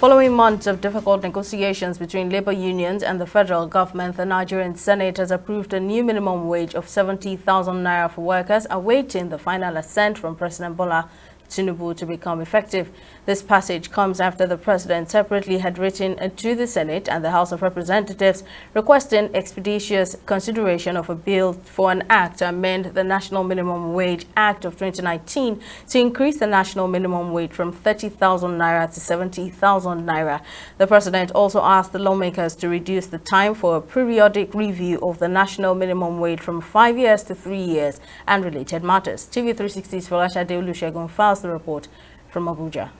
Following months of difficult negotiations between labor unions and the federal government, the Nigerian Senate has approved a new minimum wage of 70,000 naira for workers, awaiting the final assent from President Bola Tinubu to become effective. This passage comes after the president separately had written to the Senate and the House of Representatives requesting expeditious consideration of a bill for an act to amend the National Minimum Wage Act of 2019 to increase the national minimum wage from 30,000 naira to 70,000 naira. The president also asked the lawmakers to reduce the time for a periodic review of the national minimum wage from 5 years to 3 years and related matters. TV360's Folashade Olusegun files the report from Abuja.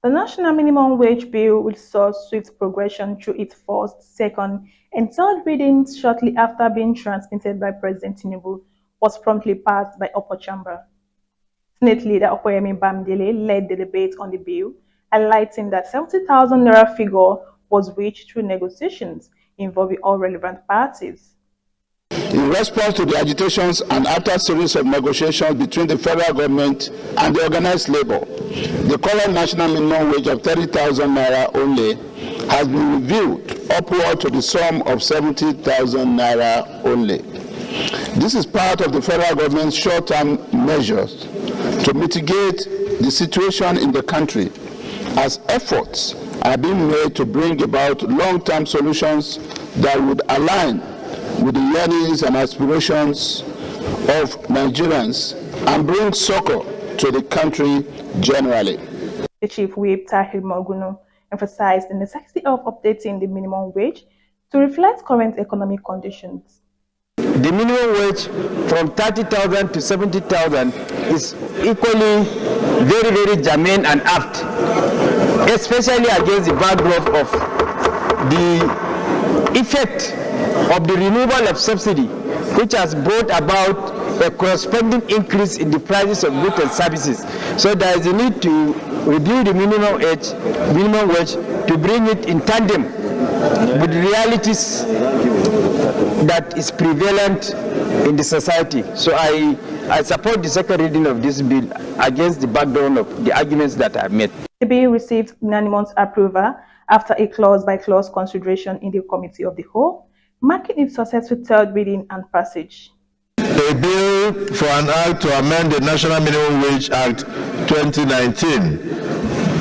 The National Minimum Wage Bill will saw swift progression through its first, second, and third readings shortly after being transmitted by President Tinubu, was promptly passed by upper chamber. Senate leader Okoyemi Bamidele led the debate on the bill, highlighting that 70,000 naira figure was reached through negotiations involving all relevant parties. In response to the agitations and after a series of negotiations between the federal government and the organized labor, the current national minimum wage of 30,000 naira only has been reviewed upward to the sum of 70,000 naira only. This is part of the federal government's short-term measures to mitigate the situation in the country, as efforts are being made to bring about long-term solutions that would align with the yearnings and aspirations of Nigerians and bring succor to the country generally. The Chief Whip, Tahir Moguno, emphasized the necessity of updating the minimum wage to reflect current economic conditions. The minimum wage from 30,000 to 70,000 is equally very germane and apt, especially against the backdrop of the effect of the removal of subsidy, which has brought about a corresponding increase in the prices of goods and services. So there is a need to review the minimum wage to bring it in tandem with realities that is prevalent in the society. So I support the second reading of this bill against the background of the arguments that I made. The bill received unanimous approval after a clause-by-clause consideration in the Committee of the Whole, marking its successful third reading and passage. A bill for an act to amend the National Minimum Wage Act 2019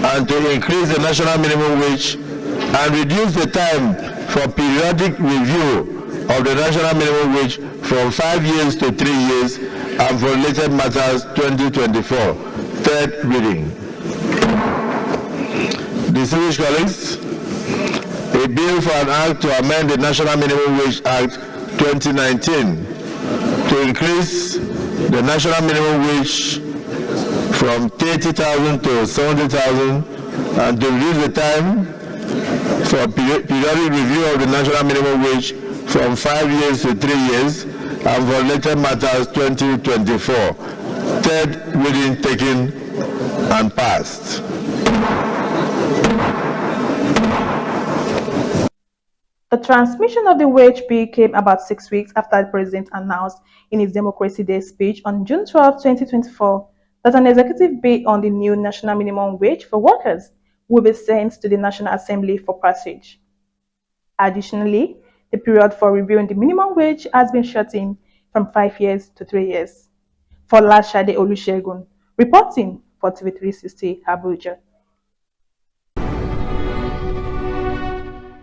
and to increase the national minimum wage and reduce the time for periodic review of the national minimum wage from 5 years to 3 years and for related matters 2024. Third reading. Distinguished colleagues, a bill for an act to amend the National Minimum Wage Act 2019 to increase the national minimum wage from 30,000 to 70,000 and to reduce the time for periodic review of the national minimum wage from 5 years to 3 years and for related matters 2024. Third reading taken and passed. The transmission of the wage bill came about 6 weeks after the president announced in his Democracy Day speech on June 12, 2024, that an executive bill on the new national minimum wage for workers will be sent to the National Assembly for passage. Additionally, the period for reviewing the minimum wage has been shortened from 5 years to 3 years. For Folashade Olusegun, reporting for TV360 Abuja.